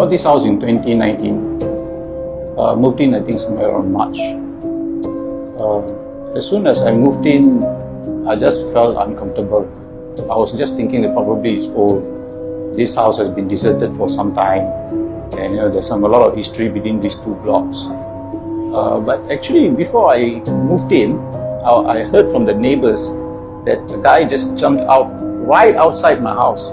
Bought this house in 2019. Moved in, I think, somewhere around March. As soon as I moved in, I just felt uncomfortable. I was just thinking that probably it's old. This house has been deserted for some time, and there's a lot of history between these two blocks. But actually, before I moved in, I heard from the neighbors that the guy just jumped out right outside my house.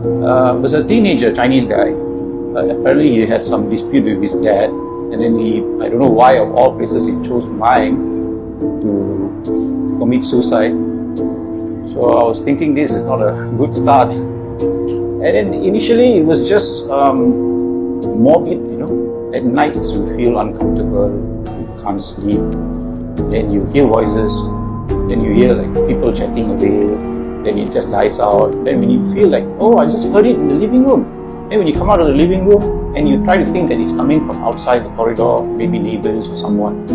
Was a teenager Chinese guy. Apparently he had some dispute with his dad, and then I don't know why of all places he chose mine to commit suicide. So I was thinking this is not a good start. And then initially it was just morbid, at night you feel uncomfortable, you can't sleep, then you hear voices, then you hear like people chatting away, then it just dies out. Then when you feel like, oh, I just heard it in the living room. Then when you come out of the living room and you try to think that it's coming from outside the corridor, maybe neighbors or someone.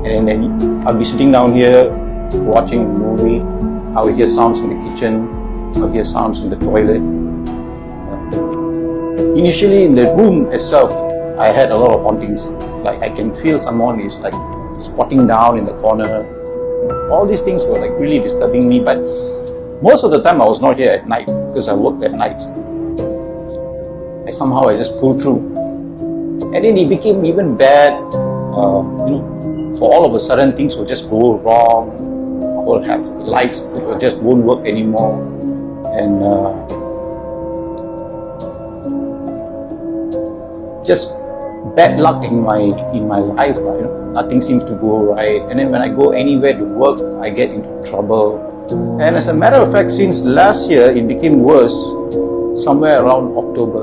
And then I'll be sitting down here watching a movie. I'll hear sounds in the kitchen, I'll hear sounds in the toilet. Initially in the room itself, I had a lot of hauntings. Like I can feel someone is like squatting down in the corner. All these things were like really disturbing me, but most of the time I was not here at night because I worked at nights. Somehow I just pulled through. And then it became even bad, for all of a sudden things will just go wrong. I will have lights that just won't work anymore. And just bad luck in my life. Nothing seems to go right. And then when I go anywhere to work, I get into trouble. And as a matter of fact, since last year, it became worse. Somewhere around October,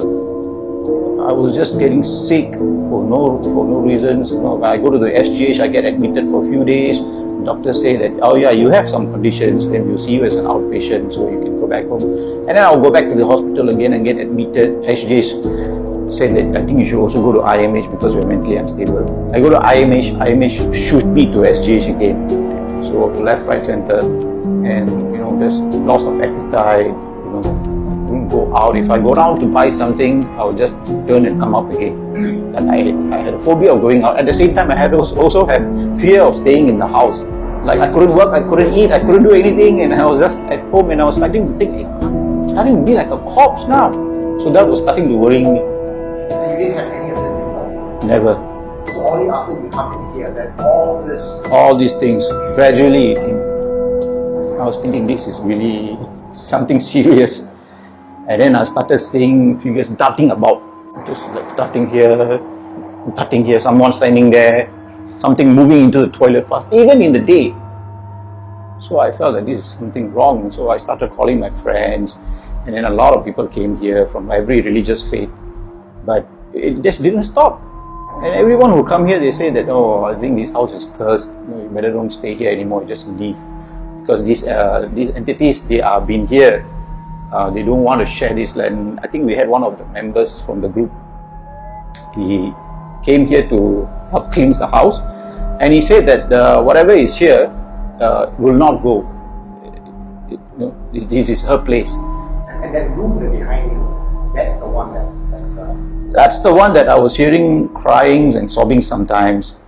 I was just getting sick for no reasons. When I go to the SGH, I get admitted for a few days. Doctors say that, oh yeah, you have some conditions, then we'll see you as an outpatient, so you can go back home. And then I'll go back to the hospital again and get admitted. SGH said that I think you should also go to IMH because you're mentally unstable. I go to IMH shoots me to SGH again. So left, right, center, and there's loss of appetite. I couldn't go out. If I go down to buy something, I would just turn and come up again. And I had a phobia of going out. At the same time, I had also had fear of staying in the house. Like I couldn't work, I couldn't eat, I couldn't do anything, and I was just at home, and I was starting to think, I'm starting to be like a corpse now. So that was starting to worry me. And you didn't have any of this before? Never. So only after you come in here that all these things gradually came. I was thinking this is really something serious. And then I started seeing figures darting about. Just like darting here, someone standing there, something moving into the toilet fast, even in the day. So I felt that this is something wrong. So I started calling my friends, and then a lot of people came here from every religious faith. But it just didn't stop. And everyone who come here, they say that, oh, I think this house is cursed. You better don't stay here anymore, just leave. Because these entities, they are been here. They don't want to share this land. I think we had one of the members from the group. He came here to help cleanse the house. And he said that whatever is here will not go. This is her place. And that room behind you, that's the one That's the one that I was hearing crying and sobbing sometimes.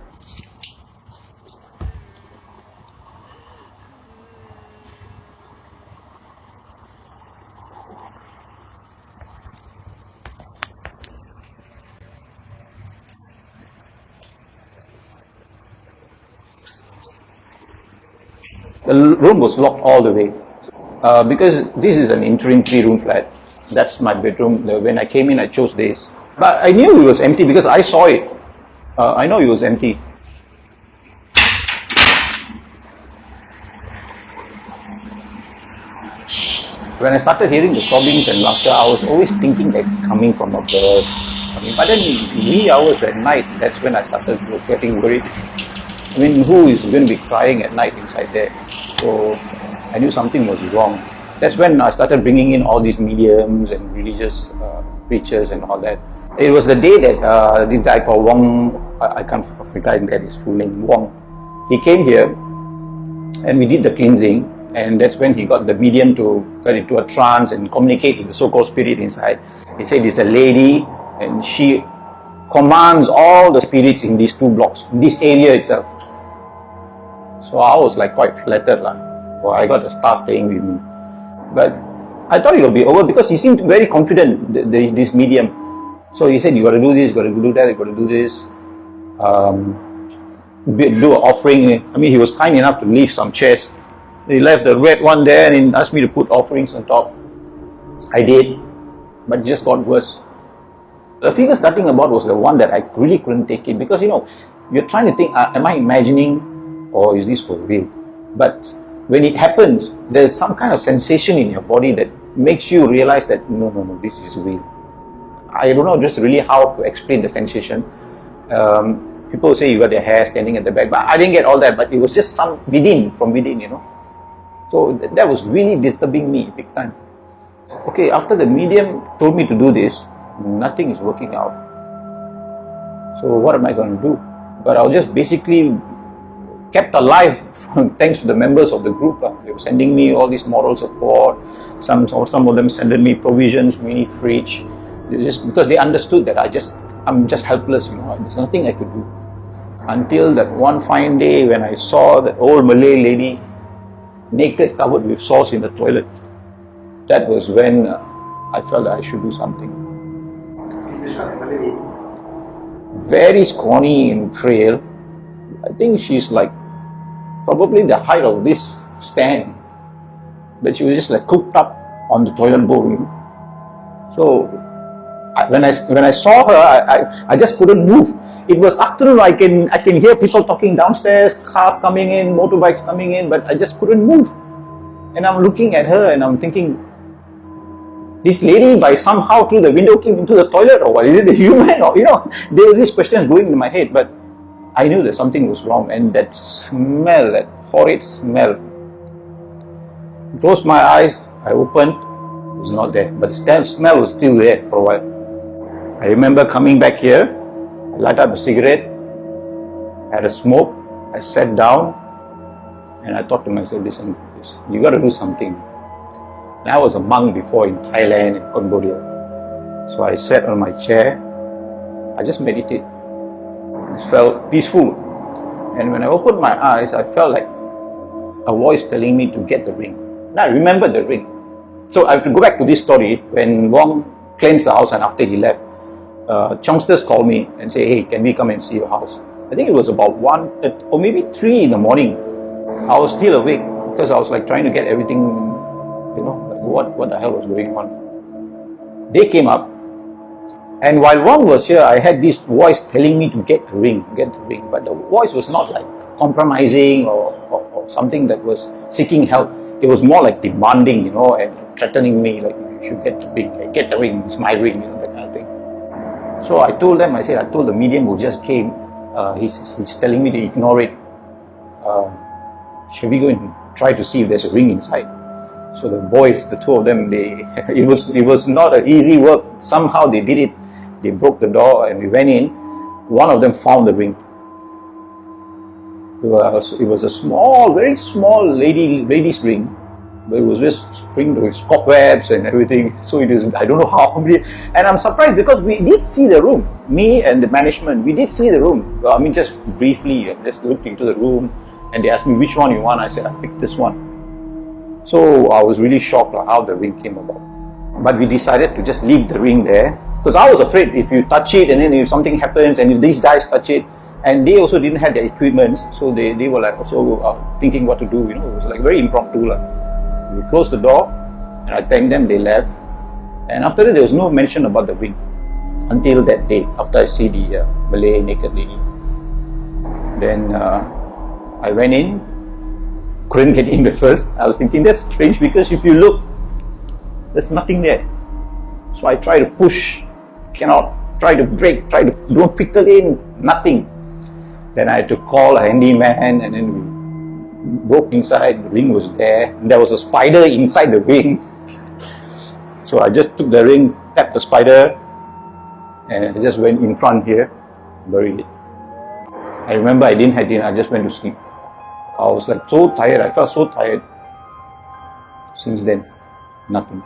The room was locked all the way because this is an interim 3-room flat. That's my bedroom. When I came in, I chose this. But I knew it was empty because I saw it. I know it was empty. When I started hearing the sobbings and laughter, I was always thinking that it's coming from above. But then wee hours at night, that's when I started getting worried. Who is going to be crying at night inside there? So I knew something was wrong. That's when I started bringing in all these mediums and religious preachers and all that. It was the day that this guy called Wong, I can't forget his full name, Wong. He came here and we did the cleansing. And that's when he got the medium to get into a trance and communicate with the so-called spirit inside. He said it's a lady and she commands all the spirits in these 2 blocks, in this area itself. So I was like quite flattered. Well, I got a star staying with me. But I thought it would be over because he seemed very confident, this medium. So he said, you got to do this, you got to do that, you got to do this. Do an offering. I mean, he was kind enough to leave some chairs. He left the red one there and asked me to put offerings on top. I did, but it just got worse. The figure starting about was the one that I really couldn't take it because, you're trying to think, am I imagining or is this for real? But when it happens, there's some kind of sensation in your body that makes you realize that no, this is real. I don't know just really how to explain the sensation. People say you got your hair standing at the back, but I didn't get all that, but it was just from within, So that was really disturbing me big time. Okay, after the medium told me to do this, nothing is working out. So what am I going to do? But I was just basically kept alive thanks to the members of the group. They were sending me all this moral support. Some of them sending me provisions, mini fridge. Just because they understood that I'm just helpless, there's nothing I could do. Until that one fine day when I saw that old Malay lady naked, covered with sores in the toilet. That was when I felt that I should do something. Can you describe the Malay lady? Very scrawny and frail. I think she's like probably the height of this stand. But she was just like cooked up on the toilet bowl. So when I saw her, I just couldn't move. It was afternoon. I can hear people talking downstairs, cars coming in, motorbikes coming in, but I just couldn't move. And I'm looking at her and I'm thinking, this lady by somehow through the window came into the toilet or what? Is it a human? Or there were these questions going in my head, but I knew that something was wrong. And that smell, that horrid smell. I closed my eyes, I opened, it was not there, but the smell was still there for a while. I remember coming back here, I light up a cigarette, had a smoke, I sat down, and I thought to myself, listen, you got to do something. And I was a monk before in Thailand and Cambodia. So I sat on my chair, I just meditated. It felt peaceful. And when I opened my eyes, I felt like a voice telling me to get the ring. Now I remember the ring. So I have to go back to this story. When Wong cleansed the house and after he left, Chongsters called me and say, hey, can we come and see your house? I think it was about 1 or maybe 3 in the morning. I was still awake because I was like trying to get everything, like what the hell was going on. They came up, and while Wong was here, I had this voice telling me to get the ring. But the voice was not like compromising or something that was seeking help. It was more like demanding, and threatening me, like, you should get the ring, it's my ring, that kind of thing. So I told them, I told the medium who just came, he's telling me to ignore it. Shall we go and try to see if there's a ring inside? So the boys, the 2 of them, it was not an easy work. Somehow they did it. They broke the door and we went in. One of them found the ring. It was a small, very small lady's ring. But it was just spring with cobwebs and everything. So it is, I don't know how many. And I'm surprised because we did see the room. Me and the management, we did see the room. I mean, just briefly, just looked into the room. And they asked me which one you want. I said, I picked this one. So I was really shocked at how the ring came about. But we decided to just leave the ring there. Because I was afraid if you touch it and then if something happens and if these guys touch it, and they also didn't have their equipment, so they were like also thinking what to do, it was like very impromptu. We closed the door and I thanked them, they left. And after that there was no mention about the ring until that day, after I see the Malay naked lady. Then I went in, couldn't get in at first. I was thinking that's strange because if you look, there's nothing there. So I try to push, cannot, try to break, try to don't pickle in, nothing. Then I had to call a handyman and then we broke inside, the ring was there. And there was a spider inside the ring. So I just took the ring, tapped the spider and I just went in front here, buried it. I remember I didn't have dinner, I just went to sleep. I was like so tired, I felt so tired. Since then, nothing.